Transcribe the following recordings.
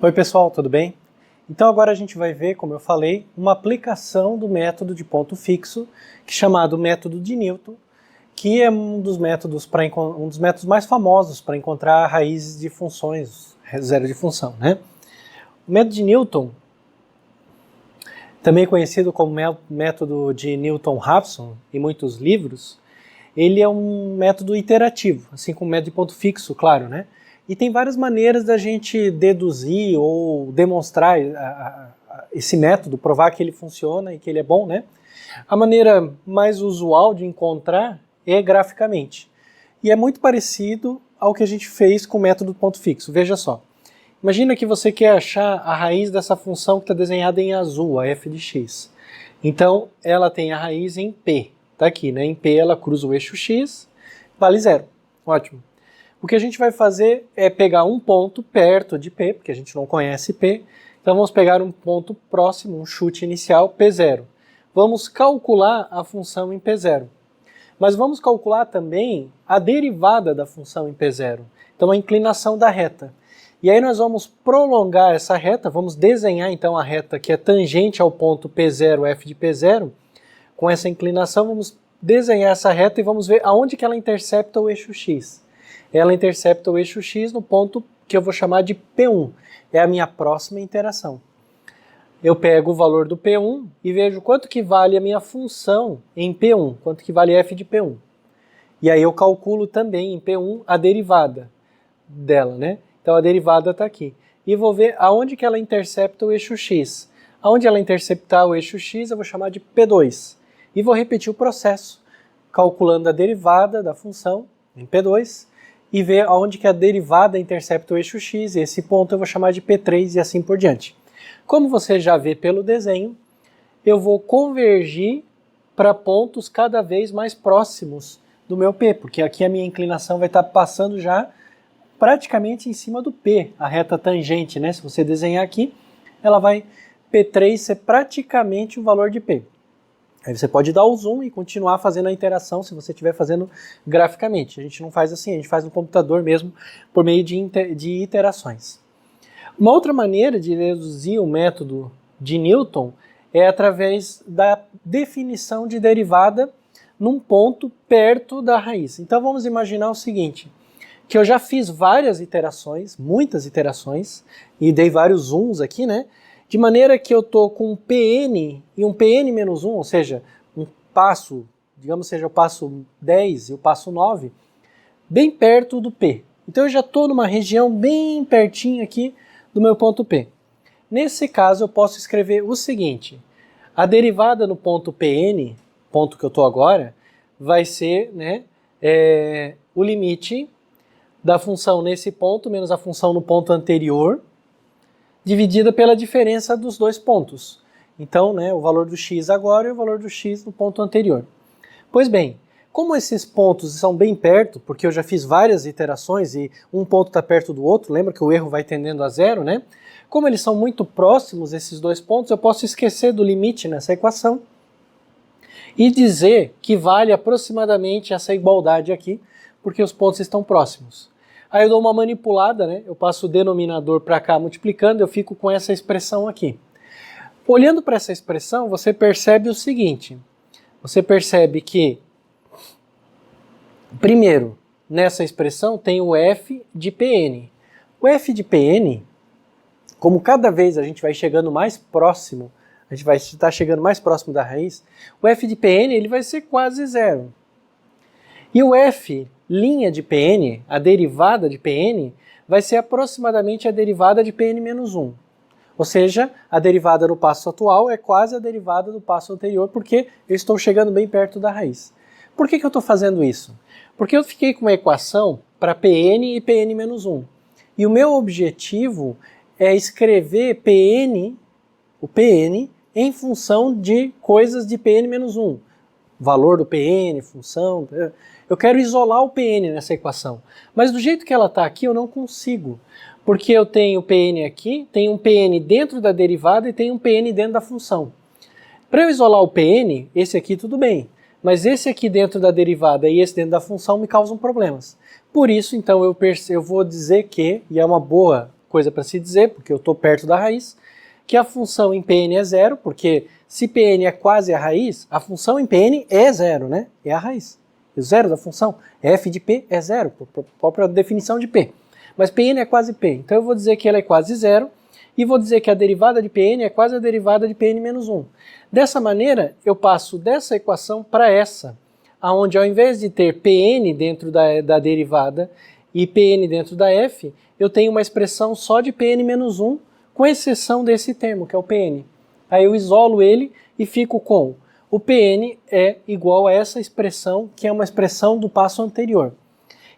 Oi pessoal, tudo bem? Então agora a gente vai ver, como eu falei, uma aplicação do método de ponto fixo, que é chamado método de Newton, que é um dos métodos mais famosos para encontrar raízes de funções, zero de função, né? O método de Newton, também conhecido como método de Newton-Raphson em muitos livros, ele é um método iterativo, assim como o método de ponto fixo, claro, né? E tem várias maneiras da gente deduzir ou demonstrar esse método, provar que ele funciona e que ele é bom, né? A maneira mais usual de encontrar é graficamente. E é muito parecido ao que a gente fez com o método ponto fixo. Veja só. Imagina que você quer achar a raiz dessa função que está desenhada em azul, a f de x. Então, ela tem a raiz em p. Está aqui, né? Em p ela cruza o eixo x, vale zero. Ótimo. O que a gente vai fazer é pegar um ponto perto de P, porque a gente não conhece P, então vamos pegar um ponto próximo, um chute inicial, P0. Vamos calcular a função em P0. Mas vamos calcular também a derivada da função em P0, então a inclinação da reta. E aí nós vamos prolongar essa reta, vamos desenhar então a reta que é tangente ao ponto P0, f de P0, com essa inclinação vamos desenhar essa reta e vamos ver aonde que ela intercepta o eixo x. Ela intercepta o eixo x no ponto que eu vou chamar de P1. É a minha próxima interação. Eu pego o valor do P1 e vejo quanto que vale a minha função em P1, quanto que vale f de P1. E aí eu calculo também em P1 a derivada dela, né? Então a derivada está aqui. E vou ver aonde que ela intercepta o eixo x. Aonde ela interceptar o eixo x eu vou chamar de P2. E vou repetir o processo, calculando a derivada da função em P2, e ver aonde que a derivada intercepta o eixo x, e esse ponto eu vou chamar de P3 e assim por diante. Como você já vê pelo desenho, eu vou convergir para pontos cada vez mais próximos do meu P, porque aqui a minha inclinação vai estar passando já praticamente em cima do P, a reta tangente, né? Se você desenhar aqui, ela vai P3 ser praticamente o valor de P. Aí você pode dar o zoom e continuar fazendo a interação se você estiver fazendo graficamente. A gente não faz assim, a gente faz no computador mesmo por meio de iterações. Uma outra maneira de deduzir o método de Newton é através da definição de derivada num ponto perto da raiz. Então vamos imaginar o seguinte, que eu já fiz várias iterações, muitas iterações, e dei vários zooms aqui, né? De maneira que eu estou com um Pn e um Pn menos 1, ou seja, um passo, digamos seja o passo 10 e o passo 9, bem perto do P. Então eu já estou numa região bem pertinho aqui do meu ponto P. Nesse caso eu posso escrever o seguinte, a derivada no ponto Pn, ponto que eu estou agora, vai ser, né, o limite da função nesse ponto menos a função no ponto anterior, dividida pela diferença dos dois pontos. Então, né, o valor do x agora e o valor do x no ponto anterior. Pois bem, como esses pontos são bem perto, porque eu já fiz várias iterações e um ponto está perto do outro, lembra que o erro vai tendendo a zero, né? Como eles são muito próximos, esses dois pontos, eu posso esquecer do limite nessa equação e dizer que vale aproximadamente essa igualdade aqui, porque os pontos estão próximos. Aí eu dou uma manipulada, né? Eu passo o denominador para cá multiplicando, eu fico com essa expressão aqui. Olhando para essa expressão, você percebe o seguinte. Você percebe que, primeiro, nessa expressão tem o f de Pn. O f de Pn, como cada vez a gente vai chegando mais próximo, a gente vai estar chegando mais próximo da raiz, o f de Pn ele vai ser quase zero. E o f linha de Pn, a derivada de Pn, vai ser aproximadamente a derivada de Pn menos 1. Ou seja, a derivada no passo atual é quase a derivada do passo anterior, porque eu estou chegando bem perto da raiz. Por que eu estou fazendo isso? Porque eu fiquei com uma equação para Pn e Pn menos 1. E o meu objetivo é escrever Pn, o Pn, em função de coisas de Pn menos 1. Valor do Pn, função. Eu quero isolar o Pn nessa equação. Mas do jeito que ela está aqui, eu não consigo. Porque eu tenho Pn aqui, tenho um Pn dentro da derivada e tenho um Pn dentro da função. Para eu isolar o Pn, esse aqui tudo bem. Mas esse aqui dentro da derivada e esse dentro da função me causam problemas. Por isso, então, eu vou dizer que, e é uma boa coisa para se dizer, porque eu estou perto da raiz, que a função em Pn é zero, porque se Pn é quase a raiz, a função em Pn é zero, né? É a raiz. O zero da função, f de P é zero, por própria definição de P. Mas Pn é quase P, então eu vou dizer que ela é quase zero, e vou dizer que a derivada de Pn é quase a derivada de Pn menos 1. Dessa maneira, eu passo dessa equação para essa, onde ao invés de ter Pn dentro da derivada e Pn dentro da f, eu tenho uma expressão só de Pn menos 1, com exceção desse termo, que é o Pn. Aí eu isolo ele e fico com o Pn é igual a essa expressão, que é uma expressão do passo anterior.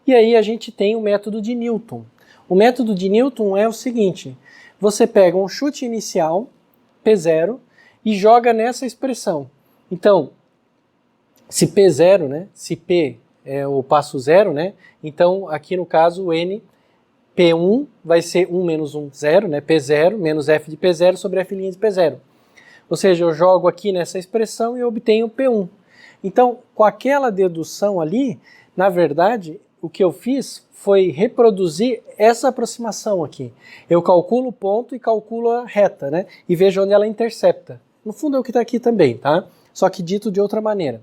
E aí a gente tem o método de Newton. O método de Newton é o seguinte: você pega um chute inicial, P0, e joga nessa expressão. Então, se P0, né, se P é o passo zero, né, então aqui no caso o N, P1 vai ser 1 menos 1, 0, né, P0 menos F de P0 sobre F' de P0. Ou seja, eu jogo aqui nessa expressão e eu obtenho P1. Então, com aquela dedução ali, na verdade, o que eu fiz foi reproduzir essa aproximação aqui. Eu calculo o ponto e calculo a reta, né? E vejo onde ela intercepta. No fundo é o que está aqui também, tá? Só que dito de outra maneira.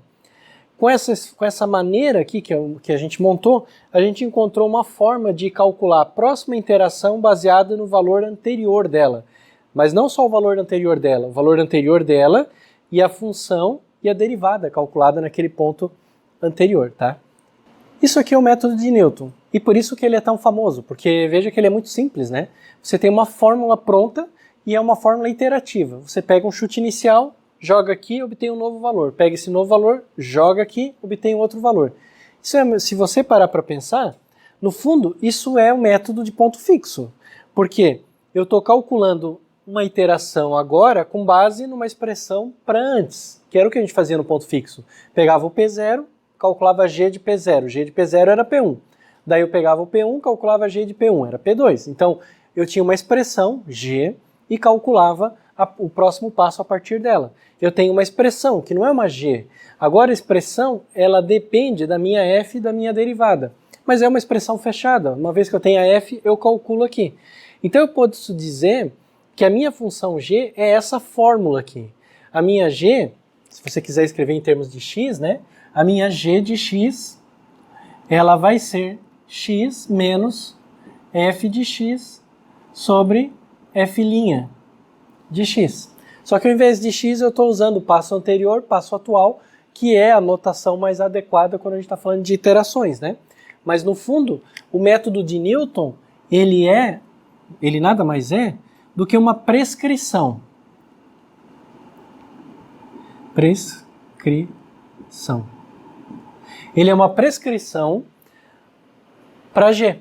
Com essa maneira aqui que a gente montou, a gente encontrou uma forma de calcular a próxima interação baseada no valor anterior dela. Mas não só o valor anterior dela, o valor anterior dela e a função e a derivada calculada naquele ponto anterior, tá? Isso aqui é o método de Newton, e por isso que ele é tão famoso, porque veja que ele é muito simples, né? Você tem uma fórmula pronta e é uma fórmula iterativa. Você pega um chute inicial, joga aqui e obtém um novo valor. Pega esse novo valor, joga aqui, obtém outro valor. Isso é, se você parar para pensar, no fundo, isso é o método de ponto fixo, porque eu estou calculando uma iteração agora com base numa expressão para antes, que era o que a gente fazia no ponto fixo. Pegava o P0, calculava G de P0. G de P0 era P1. Daí eu pegava o P1, calculava G de P1, era P2. Então eu tinha uma expressão, G, e calculava o próximo passo a partir dela. Eu tenho uma expressão, que não é uma G. Agora a expressão, ela depende da minha f e da minha derivada. Mas é uma expressão fechada. Uma vez que eu tenho a f, eu calculo aqui. Então eu posso dizer que a minha função g é essa fórmula aqui. A minha g, se você quiser escrever em termos de x, né? A minha g de x, ela vai ser x menos f de x sobre f' de x. Só que ao invés de x eu estou usando o passo anterior, passo atual, que é a notação mais adequada quando a gente está falando de iterações, né? Mas no fundo, o método de Newton, ele nada mais é do que uma prescrição. Prescrição. Ele é uma prescrição para G.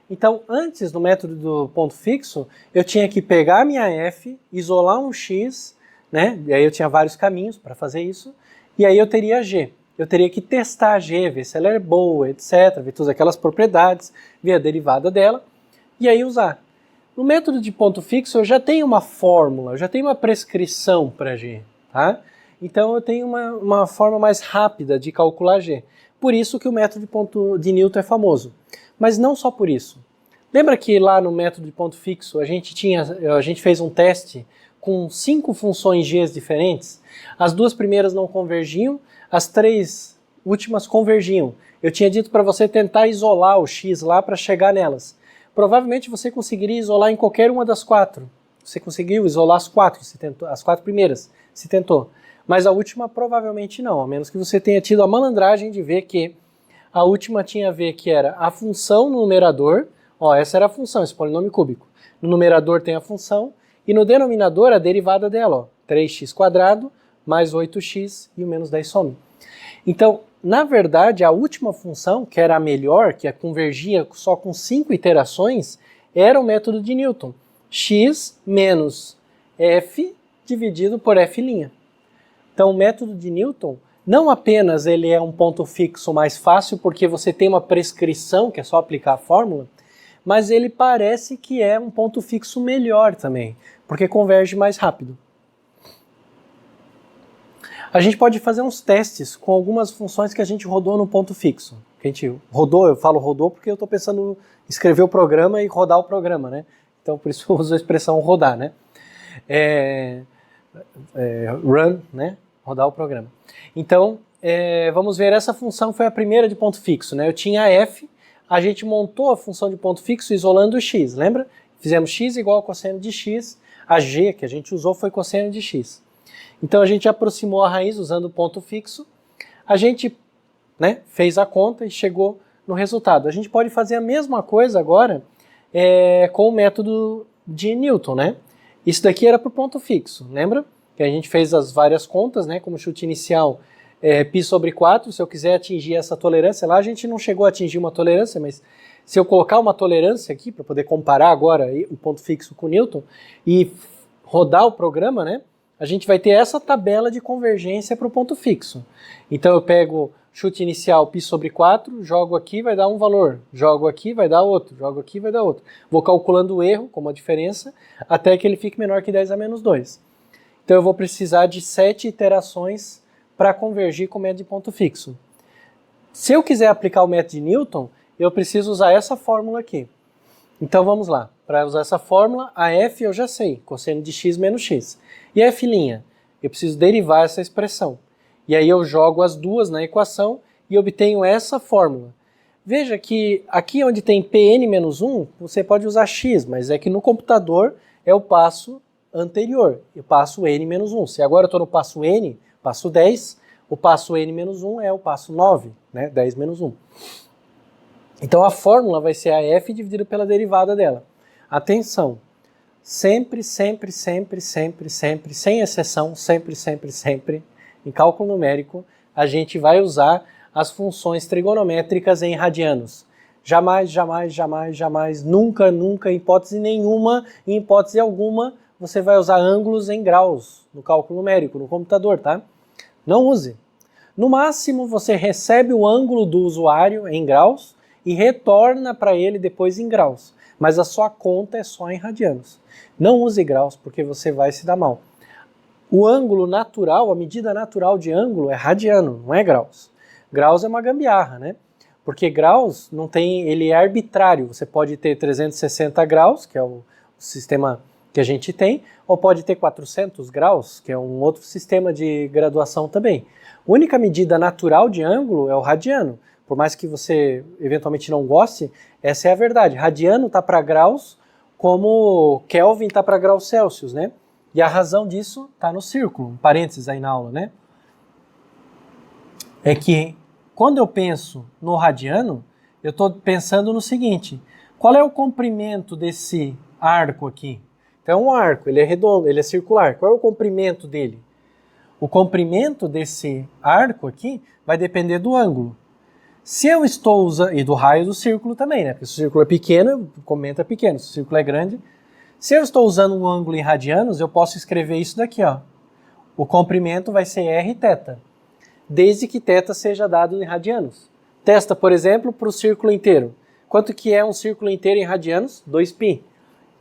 Então, antes, no método do ponto fixo, eu tinha que pegar a minha f, isolar um x, né? E aí eu tinha vários caminhos para fazer isso, e aí eu teria G. Eu teria que testar a G, ver se ela é boa, etc., ver todas aquelas propriedades, ver a derivada dela, e aí usar. No método de ponto fixo, eu já tenho uma fórmula, eu já tenho uma prescrição para G, tá? Então eu tenho uma forma mais rápida de calcular G. Por isso que o método de Newton é famoso. Mas não só por isso. Lembra que lá no método de ponto fixo a gente fez um teste com 5 funções g diferentes? As 2 primeiras não convergiam, as 3 últimas convergiam. Eu tinha dito para você tentar isolar o x lá para chegar nelas. Provavelmente você conseguiria isolar em qualquer uma das 4. Você conseguiu isolar as 4, as 4 primeiras, se tentou. Mas a última provavelmente não, a menos que você tenha tido a malandragem de ver que a última tinha a ver que era a função no numerador, ó, essa era a função, esse polinômio cúbico. No numerador tem a função, e no denominador a derivada dela, ó, 3x² mais 8x e o menos 10 some. Então, na verdade, a última função, que era a melhor, que convergia só com 5 iterações, era o método de Newton. X menos f dividido por f'. Então, o método de Newton, não apenas ele é um ponto fixo mais fácil, porque você tem uma prescrição, que é só aplicar a fórmula, mas ele parece que é um ponto fixo melhor também, porque converge mais rápido. A gente pode fazer uns testes com algumas funções que a gente rodou no ponto fixo. A gente rodou, eu falo rodou porque eu estou pensando em escrever o programa e rodar o programa, né? então por isso eu uso a expressão rodar, né? Run, né? Rodar o programa. Então, vamos ver, essa função foi a primeira de ponto fixo, né? Eu tinha f, a gente montou a função de ponto fixo isolando o x, lembra? Fizemos x igual a cosseno de x, a g que a gente usou foi cosseno de x. Então a gente aproximou a raiz usando o ponto fixo, a gente, né, fez a conta e chegou no resultado. A gente pode fazer a mesma coisa agora com o método de Newton, né? Isso daqui era para o ponto fixo, lembra? Que a gente fez as várias contas, né? Como chute inicial, π sobre 4, se eu quiser atingir essa tolerância, lá a gente não chegou a atingir uma tolerância, mas se eu colocar uma tolerância aqui, para poder comparar agora o ponto fixo com o Newton, e rodar o programa, né? A gente vai ter essa tabela de convergência para o ponto fixo. Então eu pego chute inicial π sobre 4, jogo aqui, vai dar um valor, jogo aqui, vai dar outro, jogo aqui, vai dar outro. Vou calculando o erro, como a diferença, até que ele fique menor que 10 a menos 2. Então eu vou precisar de 7 iterações para convergir com o método de ponto fixo. Se eu quiser aplicar o método de Newton, eu preciso usar essa fórmula aqui. Então vamos lá. Para usar essa fórmula, a f eu já sei, cosseno de x menos x. E a f'? Eu preciso derivar essa expressão. E aí eu jogo as duas na equação e obtenho essa fórmula. Veja que aqui onde tem Pn-1, você pode usar x, mas é que no computador é o passo anterior, o passo n-1. Se agora eu estou no passo n, passo 10, o passo n-1 é o passo 9, né? 10 menos 1. Então a fórmula vai ser a f dividida pela derivada dela. Atenção, sempre, sempre, sempre, sempre, sempre, sem exceção, sempre, sempre, sempre, em cálculo numérico, a gente vai usar as funções trigonométricas em radianos. Jamais, jamais, jamais, jamais, nunca, nunca, em hipótese nenhuma, em hipótese alguma, você vai usar ângulos em graus no cálculo numérico, no computador, tá? Não use. No máximo, você recebe o ângulo do usuário em graus e retorna para ele depois em graus. Mas a sua conta é só em radianos. Não use graus, porque você vai se dar mal. O ângulo natural, a medida natural de ângulo é radiano, não é graus. Graus é uma gambiarra, né? Porque graus não tem, ele é arbitrário. Você pode ter 360 graus, que é o sistema que a gente tem, ou pode ter 400 graus, que é um outro sistema de graduação também. A única medida natural de ângulo é o radiano. Por mais que você eventualmente não goste, essa é a verdade. Radiano está para graus como Kelvin está para graus Celsius, né? E a razão disso está no círculo, um parênteses aí na aula, né? É que quando eu penso no radiano, eu estou pensando no seguinte: qual é o comprimento desse arco aqui? Então é um arco, ele é redondo, ele é circular. Qual é o comprimento dele? O comprimento desse arco aqui vai depender do ângulo. Se eu estou usando, e do raio do círculo também, né? Porque se o círculo é pequeno, o comprimento é pequeno. Se o círculo é grande, se eu estou usando um ângulo em radianos, eu posso escrever isso daqui, ó. O comprimento vai ser r θ, desde que θ seja dado em radianos. Testa, por exemplo, para o círculo inteiro. Quanto que é um círculo inteiro em radianos? 2π.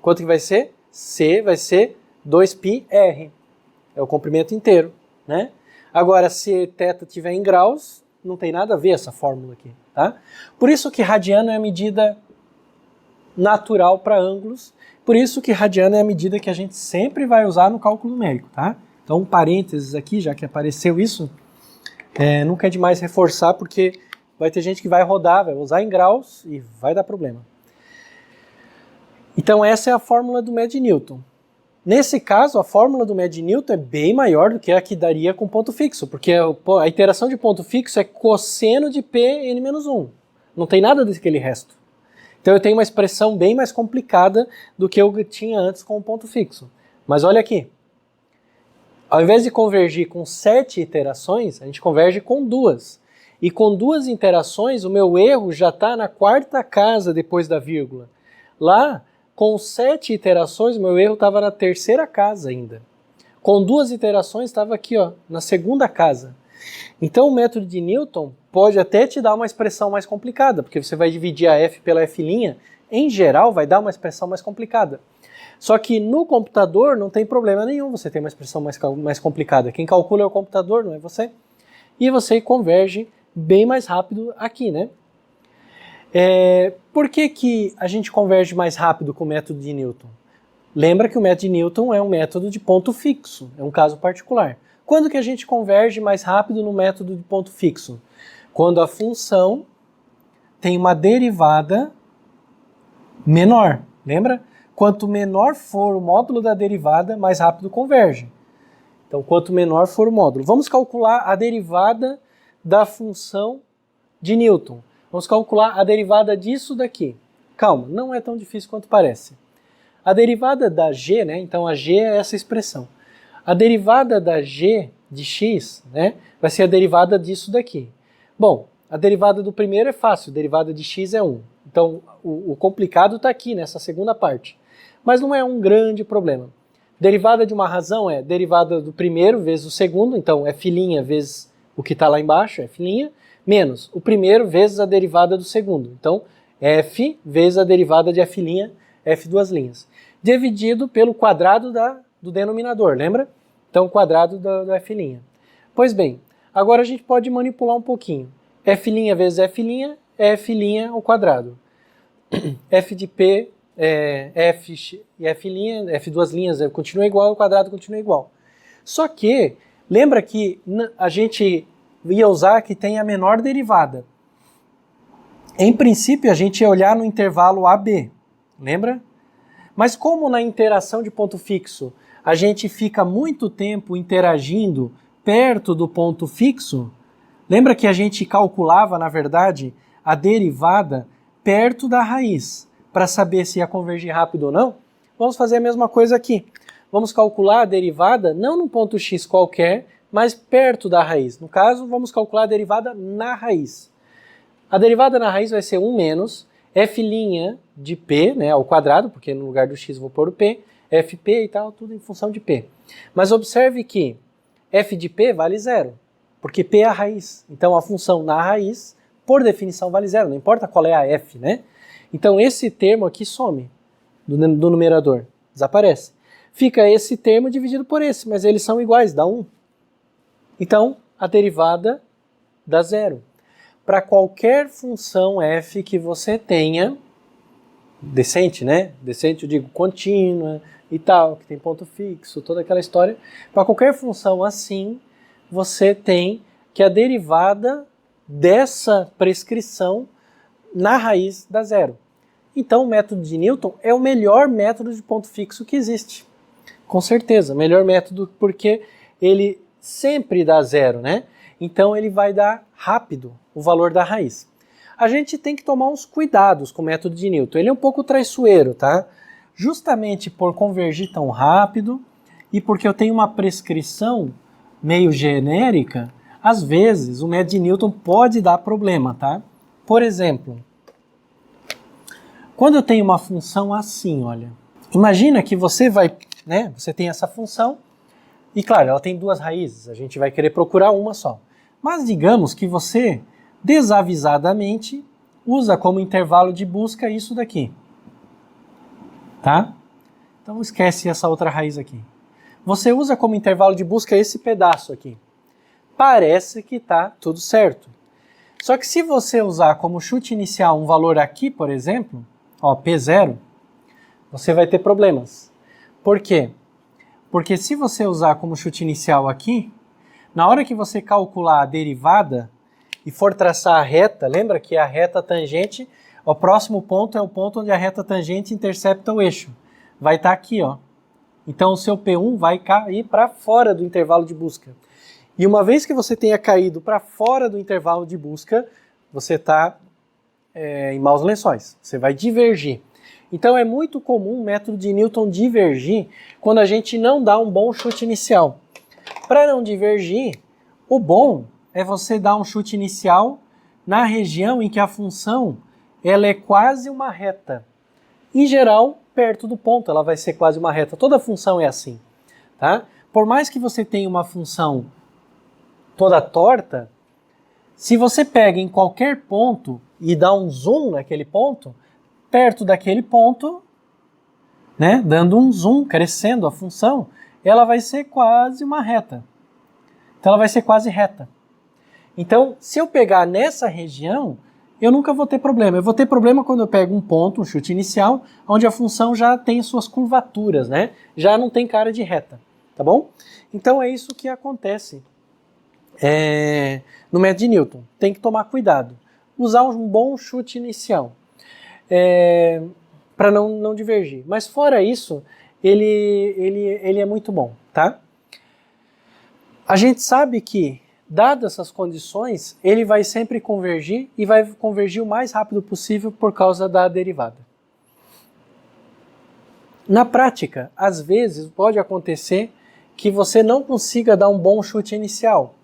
Quanto que vai ser? C vai ser 2πr. É o comprimento inteiro, né? Agora, se θ estiver em graus, não tem nada a ver essa fórmula aqui, tá? Por isso que radiano é a medida natural para ângulos, por isso que radiano é a medida que a gente sempre vai usar no cálculo numérico, tá? Então, um parênteses aqui, já que apareceu isso, nunca é demais reforçar, porque vai ter gente que vai rodar, vai usar em graus e vai dar problema. Então, essa é a fórmula do método de Newton. Nesse caso, a fórmula do método de Newton é bem maior do que a que daria com ponto fixo, porque a iteração de ponto fixo é cosseno de Pn-1. Não tem nada daquele resto. Então eu tenho uma expressão bem mais complicada do que eu tinha antes com o ponto fixo. Mas olha aqui. Ao invés de convergir com 7 iterações, a gente converge com 2. E com 2 iterações, o meu erro já está na 4ª casa depois da vírgula. Lá, com 7 iterações, o meu erro estava na 3ª casa ainda. Com 2 iterações, estava aqui, ó, na 2ª casa. Então o método de Newton pode até te dar uma expressão mais complicada, porque você vai dividir a f pela f', em geral vai dar uma expressão mais complicada. Só que no computador não tem problema nenhum você ter uma expressão mais complicada. Quem calcula é o computador, não é você. E você converge bem mais rápido aqui, né? Por que a gente converge mais rápido com o método de Newton? Lembra que o método de Newton é um método de ponto fixo, é um caso particular. Quando que a gente converge mais rápido no método de ponto fixo? Quando a função tem uma derivada menor, lembra? Quanto menor for o módulo da derivada, mais rápido converge. Então, quanto menor for o módulo. Vamos calcular a derivada da função de Newton. Vamos calcular a derivada disso daqui. Calma, não é tão difícil quanto parece. A derivada da g, né? Então a g é essa expressão. A derivada da g de x, né, vai ser a derivada disso daqui. Bom, a derivada do primeiro é fácil, a derivada de x é 1. Então o complicado está aqui, nessa segunda parte. Mas não é um grande problema. Derivada de uma razão é derivada do primeiro vezes o segundo, então f' vezes o que está lá embaixo, f', menos o primeiro vezes a derivada do segundo. Então, f vezes a derivada de f', f duas linhas. Dividido pelo quadrado do denominador, lembra? Então, o quadrado do f'. Pois bem, agora a gente pode manipular um pouquinho. F' vezes f' é f' ao quadrado. F de p, f e f', f duas linhas continua igual, o quadrado continua igual. Só que, lembra que a gente ia usar que tem a menor derivada. Em princípio, a gente ia olhar no intervalo AB, lembra? Mas como na interação de ponto fixo a gente fica muito tempo interagindo perto do ponto fixo, lembra que a gente calculava, na verdade, a derivada perto da raiz, para saber se ia convergir rápido ou não? Vamos fazer a mesma coisa aqui. Vamos calcular a derivada não num ponto x qualquer, mas perto da raiz. No caso, vamos calcular a derivada na raiz. A derivada na raiz vai ser 1 menos f' de p, né, ao quadrado, porque no lugar do x vou pôr o p, fp e tal, tudo em função de p. Mas observe que f de p vale 0, porque p é a raiz. Então a função na raiz, por definição, vale 0, não importa qual é a f, né? Então esse termo aqui some do numerador, desaparece. Fica esse termo dividido por esse, mas eles são iguais, dá 1. Então a derivada dá 0. Para qualquer função f que você tenha, decente, né? Decente, eu digo contínua e tal, que tem ponto fixo, toda aquela história. Para qualquer função assim, você tem que a derivada dessa prescrição na raiz dá 0. Então o método de Newton é o melhor método de ponto fixo que existe. Com certeza, melhor método porque ele sempre dá 0, né? Então ele vai dar rápido o valor da raiz. A gente tem que tomar uns cuidados com o método de Newton. Ele é um pouco traiçoeiro, tá? Justamente por convergir tão rápido e porque eu tenho uma prescrição meio genérica, às vezes o método de Newton pode dar problema, tá? Por exemplo, quando eu tenho uma função assim, olha, imagina que você vai, né? Você tem essa função e, claro, ela tem duas raízes, a gente vai querer procurar uma só. Mas digamos que você, desavisadamente, usa como intervalo de busca isso daqui. Tá? Então esquece essa outra raiz aqui. Você usa como intervalo de busca esse pedaço aqui. Parece que está tudo certo. Só que se você usar como chute inicial um valor aqui, por exemplo, ó, P0, você vai ter problemas. Por quê? Porque se você usar como chute inicial aqui, na hora que você calcular a derivada e for traçar a reta, lembra que a reta tangente, o próximo ponto é o ponto onde a reta tangente intercepta o eixo. Vai estar aqui, ó. Então o seu P1 vai cair para fora do intervalo de busca. E uma vez que você tenha caído para fora do intervalo de busca, você está em maus lençóis. Você vai divergir. Então é muito comum o método de Newton divergir quando a gente não dá um bom chute inicial. Para não divergir, o bom é você dar um chute inicial na região em que a função ela é quase uma reta. Em geral, perto do ponto, ela vai ser quase uma reta. Toda função é assim. Tá? Por mais que você tenha uma função toda torta, se você pega em qualquer ponto e dá um zoom naquele ponto, perto daquele ponto, né, dando um zoom, crescendo a função, ela vai ser quase uma reta. Então ela vai ser quase reta. Então, se eu pegar nessa região, eu nunca vou ter problema. Eu vou ter problema quando eu pego um ponto, um chute inicial, onde a função já tem suas curvaturas, né? Já não tem cara de reta, tá bom? Então é isso que acontece no método de Newton. Tem que tomar cuidado. Usar um bom chute inicial para não divergir. Mas fora isso, ele é muito bom, tá? A gente sabe que, dadas essas condições, ele vai sempre convergir e vai convergir o mais rápido possível por causa da derivada. Na prática, às vezes pode acontecer que você não consiga dar um bom chute inicial.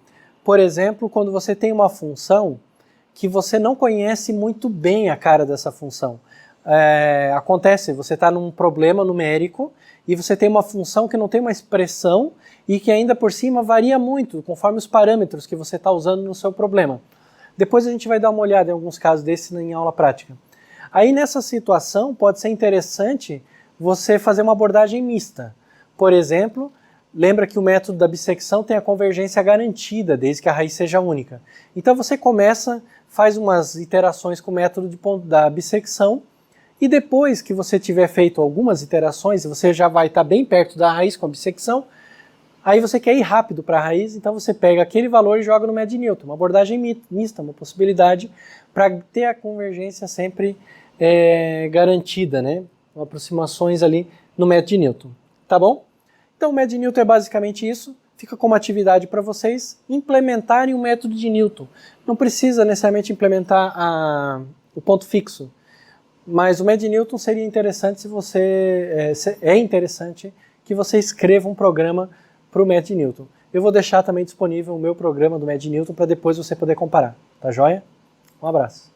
Por exemplo, quando você tem uma função que você não conhece muito bem a cara dessa função. Acontece, você está num problema numérico e você tem uma função que não tem uma expressão e que ainda por cima varia muito conforme os parâmetros que você está usando no seu problema. Depois a gente vai dar uma olhada em alguns casos desses em aula prática. Aí nessa situação pode ser interessante você fazer uma abordagem mista. Por exemplo, lembra que o método da bissecção tem a convergência garantida, desde que a raiz seja única. Então você faz umas iterações com o método da bissecção, e depois que você tiver feito algumas iterações, você já vai estar bem perto da raiz com a bissecção, aí você quer ir rápido para a raiz, então você pega aquele valor e joga no método de Newton. Uma abordagem mista, uma possibilidade para ter a convergência sempre garantida, né? Aproximações ali no método de Newton. Tá bom? Então o método de Newton é basicamente isso. Fica como atividade para vocês implementarem o método de Newton. Não precisa necessariamente implementar o ponto fixo, mas o método de Newton seria interessante se você é interessante que você escreva um programa para o método de Newton. Eu vou deixar também disponível o meu programa do método de Newton para depois você poder comparar. Tá joia? Um abraço.